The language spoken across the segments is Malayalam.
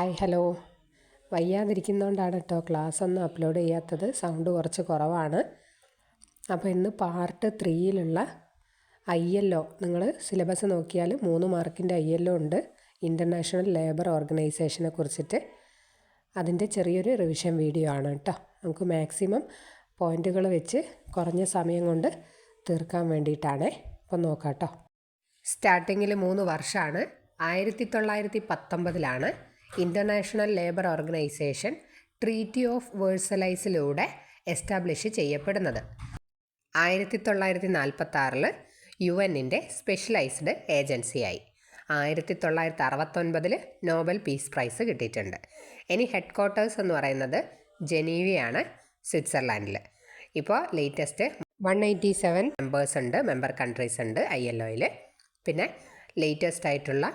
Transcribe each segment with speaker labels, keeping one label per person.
Speaker 1: Hi hello. വയ്യാതിരിക്കുന്നതുകൊണ്ടാണ് കേട്ടോ ക്ലാസ്സൊന്നും അപ്ലോഡ് ചെയ്യാത്തത്. സൗണ്ട് കുറച്ച് കുറവാണ്. അപ്പോൾ ഇന്ന് പാർട്ട് 3യിലുള്ള ILO, നിങ്ങൾ സിലബസ് നോക്കിയാൽ 3 മാർക്കിൻ്റെ ILO ഉണ്ട്. ഇൻ്റർനാഷണൽ ലേബർ ഓർഗനൈസേഷനെ കുറിച്ചിട്ട് അതിൻ്റെ ചെറിയൊരു റിവിഷൻ വീഡിയോ ആണ് കേട്ടോ. നമുക്ക് മാക്സിമം പോയിൻറ്റുകൾ വെച്ച് കുറഞ്ഞ സമയം കൊണ്ട് തീർക്കാൻ വേണ്ടിയിട്ടാണ്. അപ്പോൾ നോക്കാം കേട്ടോ. സ്റ്റാർട്ടിങ്ങിൽ 3 വർഷമാണ്. 1919 International Labour Organisation treaty of വേഴ്സലൈസിലൂടെ എസ്റ്റാബ്ലിഷ് ചെയ്യപ്പെടുന്നത്. 1946 UN സ്പെഷ്യലൈസ്ഡ് ഏജൻസിയായി. 1969 നോബൽ പീസ് പ്രൈസ് കിട്ടിയിട്ടുണ്ട്. ഇനി ഹെഡ് ക്വാർട്ടേഴ്സ് എന്ന് പറയുന്നത് ജനീവയാണ്, സ്വിറ്റ്സർലാൻഡിൽ. ഇപ്പോൾ ലേറ്റസ്റ്റ് 187 മെമ്പേഴ്സ് ഉണ്ട്, മെമ്പർ കൺട്രീസ് ഉണ്ട് ILOയിൽ. പിന്നെ ലേറ്റസ്റ്റ് ആയിട്ടുള്ള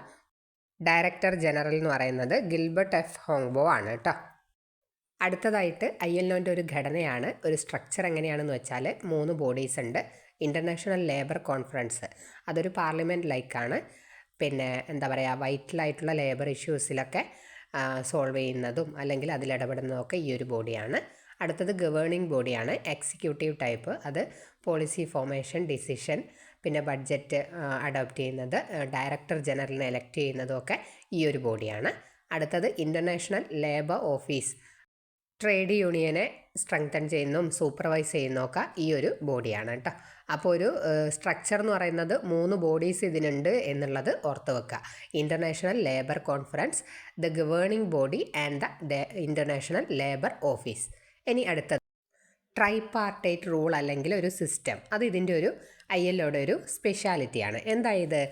Speaker 1: ഡയറക്ടർ ജനറൽ എന്ന് പറയുന്നത് ഗിൽബർട്ട് F. ഹോങ്ബോ ആണ് കേട്ടോ. അടുത്തതായിട്ട് ILOൻ്റെ ഒരു ഘടനയാണ്, ഒരു സ്ട്രക്ചർ എങ്ങനെയാണെന്ന് വെച്ചാൽ 3 ബോഡീസ് ഉണ്ട്. ഇൻ്റർനാഷണൽ ലേബർ കോൺഫറൻസ്, അതൊരു പാർലമെൻറ്റ് ലൈക്കാണ്. പിന്നെ എന്താ പറയുക, വൈറ്റലായിട്ടുള്ള ലേബർ ഇഷ്യൂസിലൊക്കെ സോൾവ് ചെയ്യുന്നതും അല്ലെങ്കിൽ അതിലിടപെടുന്നതൊക്കെ ഈ ഒരു ബോഡിയാണ്. അടുത്തത് ഗവേണിംഗ് ബോഡിയാണ്, എക്സിക്യൂട്ടീവ് ടൈപ്പ്. അത് പോളിസി ഫോർമേഷൻ, ഡിസിഷൻ, പിന്നെ ബഡ്ജറ്റ് അഡോപ്റ്റ് ചെയ്യുന്നത്, ഡയറക്ടർ ജനറലിനെ എലക്ട് ചെയ്യുന്നതുമൊക്കെ ഈ ഒരു ബോഡിയാണ്. അടുത്തത് ഇൻ്റർനാഷണൽ ലേബർ ഓഫീസ്, ട്രേഡ് യൂണിയനെ സ്ട്രെങ്തൻ ചെയ്യുന്നതും സൂപ്പർവൈസ് ചെയ്യുന്നതൊക്കെ ഈ ഒരു ബോഡിയാണ് കേട്ടോ. അപ്പോൾ ഒരു സ്ട്രക്ചർ എന്ന് പറയുന്നത് 3 ബോഡീസ് ഇതിനുണ്ട് എന്നുള്ളത് ഓർത്ത് വെക്കുക. International labour conference, the governing body and the international Labour office. ഇനി അടുത്തത് ട്രൈപാർട്ടൈറ്റ് റൂൾ അല്ലെങ്കിൽ ഒരു സിസ്റ്റം. അത് ഇതിൻ്റെ ഒരു ILOയുടെ ഒരു സ്പെഷ്യാലിറ്റിയാണ്. എന്തായത്,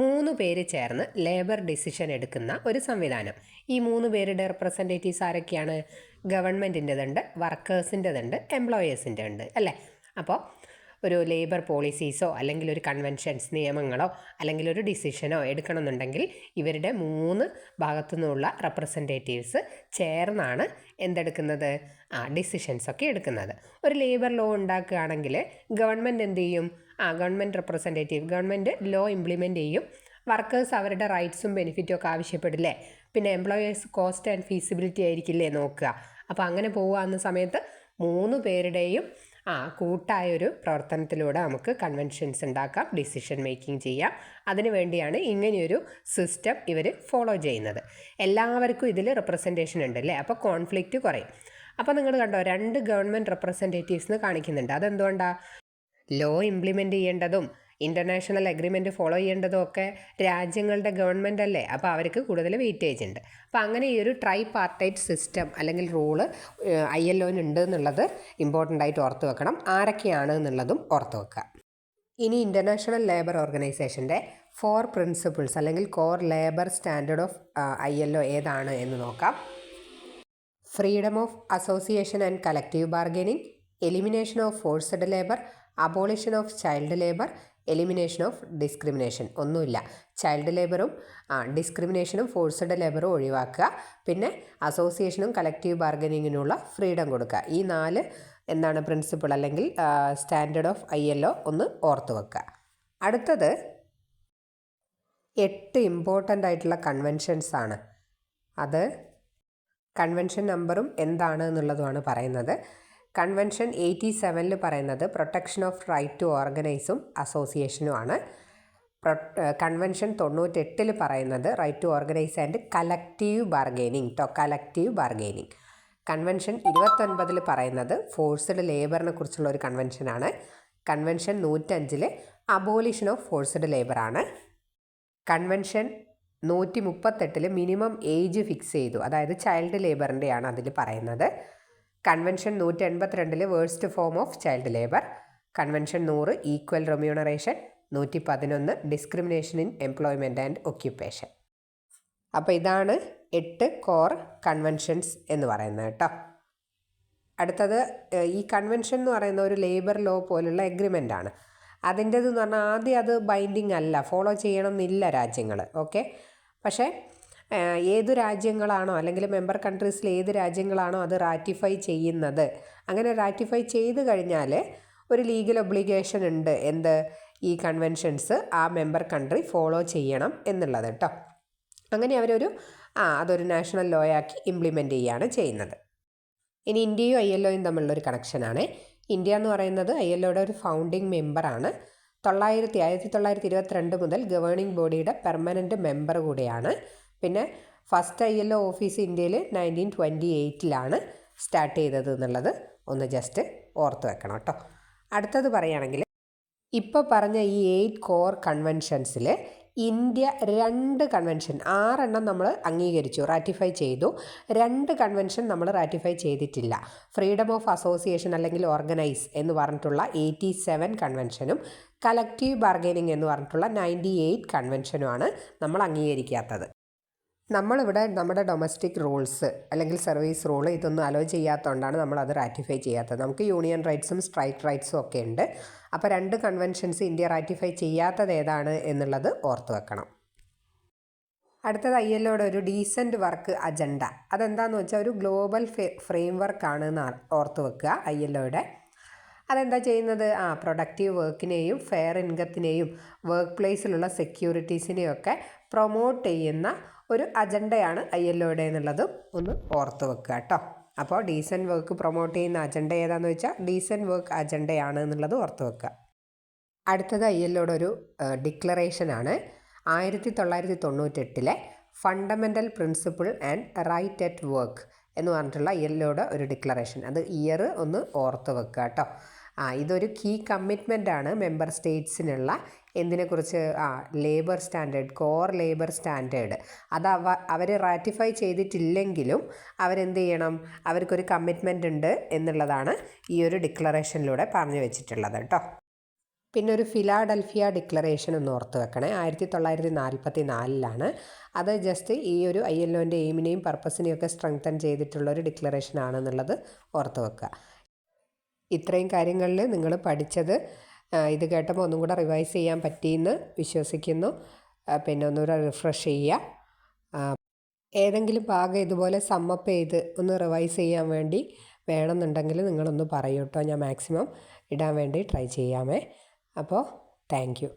Speaker 1: 3 പേര് ചേർന്ന് ലേബർ ഡിസിഷൻ എടുക്കുന്ന ഒരു സംവിധാനം. ഈ 3 പേരുടെ റെപ്രസെൻറ്റേറ്റീവ്സ് ആരൊക്കെയാണ്? ഗവൺമെൻറ്റിൻ്റെതുണ്ട്, വർക്കേഴ്സിൻ്റെതുണ്ട്, എംപ്ലോയേഴ്സിൻ്റെ ഉണ്ട് അല്ലേ. അപ്പോൾ ഒരു ലേബർ പോളിസീസോ അല്ലെങ്കിൽ ഒരു കൺവെൻഷൻസ്, നിയമങ്ങളോ അല്ലെങ്കിൽ ഒരു ഡിസിഷനോ എടുക്കണമെന്നുണ്ടെങ്കിൽ ഇവരുടെ 3 ഭാഗത്തു നിന്നുള്ള റെപ്രസെൻറ്റേറ്റീവ്സ് ചേർന്നാണ് എന്തെടുക്കുന്നത്, ഡിസിഷൻസൊക്കെ എടുക്കുന്നത്. ഒരു ലേബർ ലോ ഉണ്ടാക്കുകയാണെങ്കിൽ ഗവൺമെൻറ് എന്ത് ചെയ്യും? Government representative, government law implement ചെയ്യും. വർക്കേഴ്സ് അവരുടെ റൈറ്റ്സും ബെനിഫിറ്റും ഒക്കെ ആവശ്യപ്പെടില്ലേ. പിന്നെ എംപ്ലോയേഴ്സ് കോസ്റ്റ് ആൻഡ് ഫീസിബിലിറ്റി ആയിരിക്കില്ലേ നോക്കുക. അപ്പോൾ അങ്ങനെ പോകുന്ന സമയത്ത് 3 പേരുടെയും കൂട്ടായൊരു പ്രവർത്തനത്തിലൂടെ നമുക്ക് കൺവെൻഷൻസ് ഉണ്ടാക്കാം, ഡിസിഷൻ മേക്കിംഗ് ചെയ്യാം. അതിനു വേണ്ടിയാണ് ഇങ്ങനെയൊരു സിസ്റ്റം ഇവർ ഫോളോ ചെയ്യുന്നത്. എല്ലാവർക്കും ഇതിൽ റെപ്രസെൻറ്റേഷൻ ഉണ്ട് അല്ലേ. അപ്പോൾ കോൺഫ്ലിക്റ്റ് കുറയും. അപ്പോൾ നിങ്ങൾ കണ്ടോ, 2 ഗവൺമെൻറ് റെപ്രസെൻറ്റേറ്റീവ്സിന് കാണിക്കുന്നുണ്ട്. അതെന്തുകൊണ്ടാണ്? ലോ ഇംപ്ലിമെൻ്റ് ചെയ്യേണ്ടതും ഇൻ്റർനാഷണൽ അഗ്രിമെൻറ്റ് ഫോളോ ചെയ്യേണ്ടതും ഒക്കെ രാജ്യങ്ങളുടെ ഗവൺമെൻറ് അല്ലേ. അപ്പോൾ അവർക്ക് കൂടുതൽ വെയിറ്റേജ് ഉണ്ട്. അപ്പോൾ അങ്ങനെ ഈ ഒരു ട്രൈ പാർട്ടൈറ്റ് സിസ്റ്റം അല്ലെങ്കിൽ റൂള് ILOനുണ്ട് എന്നുള്ളത് ഇമ്പോർട്ടൻ്റ് ആയിട്ട് ഓർത്ത് വെക്കണം. ആരൊക്കെയാണ് എന്നുള്ളതും ഓർത്ത് വെക്കുക. ഇനി ഇൻ്റർനാഷണൽ ലേബർ ഓർഗനൈസേഷൻ്റെ 4 പ്രിൻസിപ്പിൾസ് അല്ലെങ്കിൽ core labour standard of ILO ഏതാണ് എന്ന് നോക്കാം. Freedom of association and collective bargaining, elimination of forced labour, abolition of child labour, elimination of discrimination. ഒന്നുമില്ല, ചൈൽഡ് ലേബറും ഡിസ്ക്രിമിനേഷനും ഫോഴ്സ്ഡ് ലേബറും ഒഴിവാക്കുക. പിന്നെ അസോസിയേഷനും കളക്റ്റീവ് ബാർഗനിങ്ങിനുള്ള ഫ്രീഡം കൊടുക്കുക. ഈ 4 എന്താണ് പ്രിൻസിപ്പിൾ അല്ലെങ്കിൽ സ്റ്റാൻഡേർഡ് ഓഫ് ILO ഒന്ന് ഓർത്ത് വെക്കുക. അടുത്തത് 8 ഇമ്പോർട്ടൻ്റ് ആയിട്ടുള്ള കൺവെൻഷൻസ് ആണ്. അത് കൺവെൻഷൻ നമ്പറും എന്താണ് എന്നുള്ളതുമാണ് പറയുന്നത്. കൺവെൻഷൻ 87 പറയുന്നത് പ്രൊട്ടക്ഷൻ ഓഫ് റൈറ്റ് ടു ഓർഗനൈസും അസോസിയേഷനുമാണ്. കൺവെൻഷൻ 98 പറയുന്നത് right to organise and collective bargaining collective bargaining. Convention 29 പറയുന്നത് ഫോഴ്സ്ഡ് ലേബറിനെ കുറിച്ചുള്ള ഒരു കൺവെൻഷനാണ്. കൺവെൻഷൻ 105 അബോളിഷൻ ഓഫ് ഫോഴ്സ്ഡ് ലേബറാണ്. കൺവെൻഷൻ 138 മിനിമം ഏജ് ഫിക്സ് ചെയ്തു, അതായത് ചൈൽഡ് ലേബറിൻ്റെയാണ് അതിൽ പറയുന്നത്. Convention 182 worst form of child labour. Convention 100 equal remuneration. 111 discrimination in employment and occupation. അപ്പോൾ ഇതാണ് 8 കോർ കൺവെൻഷൻസ് എന്ന് പറയുന്നത് കേട്ടോ. അടുത്തത് ഈ കൺവെൻഷൻ എന്ന് പറയുന്ന ഒരു ലേബർ ലോ പോലുള്ള എഗ്രിമെൻ്റാണ്. അതിൻ്റെതെന്ന് പറഞ്ഞാൽ ആദ്യം അത് ബൈൻഡിങ് അല്ല, ഫോളോ ചെയ്യണം എന്നില്ല രാജ്യങ്ങൾ. ഓക്കെ, പക്ഷേ ഏത് രാജ്യങ്ങളാണോ അല്ലെങ്കിൽ മെമ്പർ കൺട്രീസിൽ ഏത് രാജ്യങ്ങളാണോ അത് റാറ്റിഫൈ ചെയ്യുന്നത്, അങ്ങനെ റാറ്റിഫൈ ചെയ്ത് കഴിഞ്ഞാൽ ഒരു ലീഗൽ ഒബ്ലിഗേഷൻ ഉണ്ട്, എന്ത്, ഈ കൺവെൻഷൻസ് ആ മെമ്പർ കൺട്രി ഫോളോ ചെയ്യണം എന്നുള്ളത് കേട്ടോ. അങ്ങനെ അവരൊരു അതൊരു നാഷണൽ ലോ ആക്കി ഇംപ്ലിമെൻ്റ് ചെയ്യുകയാണ് ചെയ്യുന്നത്. ഇനി ഇന്ത്യയും ILOയും തമ്മിലുള്ളൊരു കണക്ഷനാണ്. ഇന്ത്യ എന്ന് പറയുന്നത് ILOയുടെ ഒരു ഫൗണ്ടിങ് മെമ്പറാണ്. 1922 മുതൽ ഗവേണിംഗ് ബോഡിയുടെ പെർമനൻറ്റ് മെമ്പർ കൂടിയാണ്. പിന്നെ ഫസ്റ്റ് ILO ഓഫീസ് ഇന്ത്യയിൽ 1928 സ്റ്റാർട്ട് ചെയ്തത് എന്നുള്ളത് ഒന്ന് ജസ്റ്റ് ഓർത്ത് വെക്കണം കേട്ടോ. അടുത്തത് പറയുകയാണെങ്കിൽ ഇപ്പോൾ പറഞ്ഞ ഈ 8 കോർ കൺവെൻഷൻസിൽ ഇന്ത്യ 2 കൺവെൻഷൻ 6 നമ്മൾ അംഗീകരിച്ചു, റാറ്റിഫൈ ചെയ്തു. 2 കൺവെൻഷൻ നമ്മൾ റാറ്റിഫൈ ചെയ്തിട്ടില്ല. ഫ്രീഡം ഓഫ് അസോസിയേഷൻ അല്ലെങ്കിൽ ഓർഗനൈസ് എന്ന് പറഞ്ഞിട്ടുള്ള 87 കൺവെൻഷനും കളക്റ്റീവ് ബാർഗൈനിങ് എന്ന് പറഞ്ഞിട്ടുള്ള 98 കൺവെൻഷനുമാണ് നമ്മൾ അംഗീകരിക്കാത്തത്. നമ്മളിവിടെ നമ്മുടെ ഡൊമസ്റ്റിക് റൂൾസ് അല്ലെങ്കിൽ സർവീസ് റൂൾ ഇതൊന്നും അലോ ചെയ്യാത്തതുകൊണ്ടാണ് നമ്മളത് റാറ്റിഫൈ ചെയ്യാത്തത്. നമുക്ക് യൂണിയൻ റൈറ്റ്സും സ്ട്രൈക്ക് റൈറ്റ്സും ഒക്കെ ഉണ്ട്. അപ്പോൾ 2 കൺവെൻഷൻസ് ഇന്ത്യ റാറ്റിഫൈ ചെയ്യാത്തത് ഏതാണ് എന്നുള്ളത് ഓർത്ത് വെക്കണം. അടുത്തത് ILOയുടെ ഒരു ഡീസൻറ്റ് വർക്ക് അജണ്ട. അതെന്താണെന്ന് വെച്ചാൽ ഒരു ഗ്ലോബൽ ഫ്രെയിം വർക്കാണ് എന്ന് ഓർത്ത് വെക്കുക. ILOയുടെ അതെന്താ ചെയ്യുന്നത്? പ്രൊഡക്റ്റീവ് വർക്കിനെയും ഫെയർ ഇൻകത്തിനെയും വർക്ക് പ്ലേസിലുള്ള സെക്യൂരിറ്റീസിനെയും ഒക്കെ പ്രൊമോട്ട് ചെയ്യുന്ന ഒരു അജണ്ടയാണ് ILOയുടെ എന്നുള്ളതും ഒന്ന് ഓർത്ത് വെക്കുക കേട്ടോ. അപ്പോൾ ഡീസൻറ്റ് വർക്ക് പ്രൊമോട്ട് ചെയ്യുന്ന അജണ്ട ഏതാണെന്ന് വെച്ചാൽ ഡീസൻറ്റ് വർക്ക് അജണ്ടയാണ് എന്നുള്ളത് ഓർത്ത് വെക്കുക. അടുത്തത് ILOയുടെ ഒരു ഡിക്ലറേഷനാണ്. 1998 fundamental principle and right at work എന്ന് പറഞ്ഞിട്ടുള്ള ILOയുടെ ഒരു ഡിക്ലറേഷൻ. അത് ഇയർ ഒന്ന് ഓർത്ത് വെക്കുക കേട്ടോ. ഇതൊരു കീ കമ്മിറ്റ്മെൻ്റാണ് മെമ്പർ സ്റ്റേറ്റ്സിനുള്ള. എന്തിനെക്കുറിച്ച്? Labour standard, core labour standard. അത് അവർ റാറ്റിഫൈ ചെയ്തിട്ടില്ലെങ്കിലും അവരെന്ത് ചെയ്യണം? അവർക്കൊരു കമ്മിറ്റ്മെൻ്റ് ഉണ്ട് എന്നുള്ളതാണ് ഈ ഒരു ഡിക്ലറേഷനിലൂടെ പറഞ്ഞു വെച്ചിട്ടുള്ളത് കേട്ടോ. പിന്നെ ഒരു ഫിലാഡൽഫിയ ഡിക്ലറേഷൻ ഒന്ന് ഓർത്ത് വെക്കണേ. 1944 അത് ജസ്റ്റ് ഈ ഒരു ILOൻ്റെ എയിമിനെയും പർപ്പസിനെയും ഒക്കെ സ്ട്രെങ്തൻ ചെയ്തിട്ടുള്ളൊരു ഡിക്ലറേഷൻ ആണെന്നുള്ളത് ഓർത്ത് വെക്കുക. ഇത്രയും കാര്യങ്ങളിൽ നിങ്ങൾ പഠിച്ചത് ഇത് കേട്ടപ്പോൾ ഒന്നും കൂടെ റിവൈസ് ചെയ്യാൻ പറ്റിയെന്ന് വിശ്വസിക്കുന്നു. പിന്നെ ഒന്നുകൂടെ റിഫ്രഷ് ചെയ്യുക. ഏതെങ്കിലും ഭാഗം ഇതുപോലെ സമ്മപ്പ് ചെയ്ത് ഒന്ന് റിവൈസ് ചെയ്യാൻ വേണ്ടി വേണമെന്നുണ്ടെങ്കിൽ നിങ്ങളൊന്ന് പറയൂ കേട്ടോ. ഞാൻ മാക്സിമം ഇടാൻ വേണ്ടി ട്രൈ ചെയ്യാമേ. അപ്പോൾ താങ്ക് യു.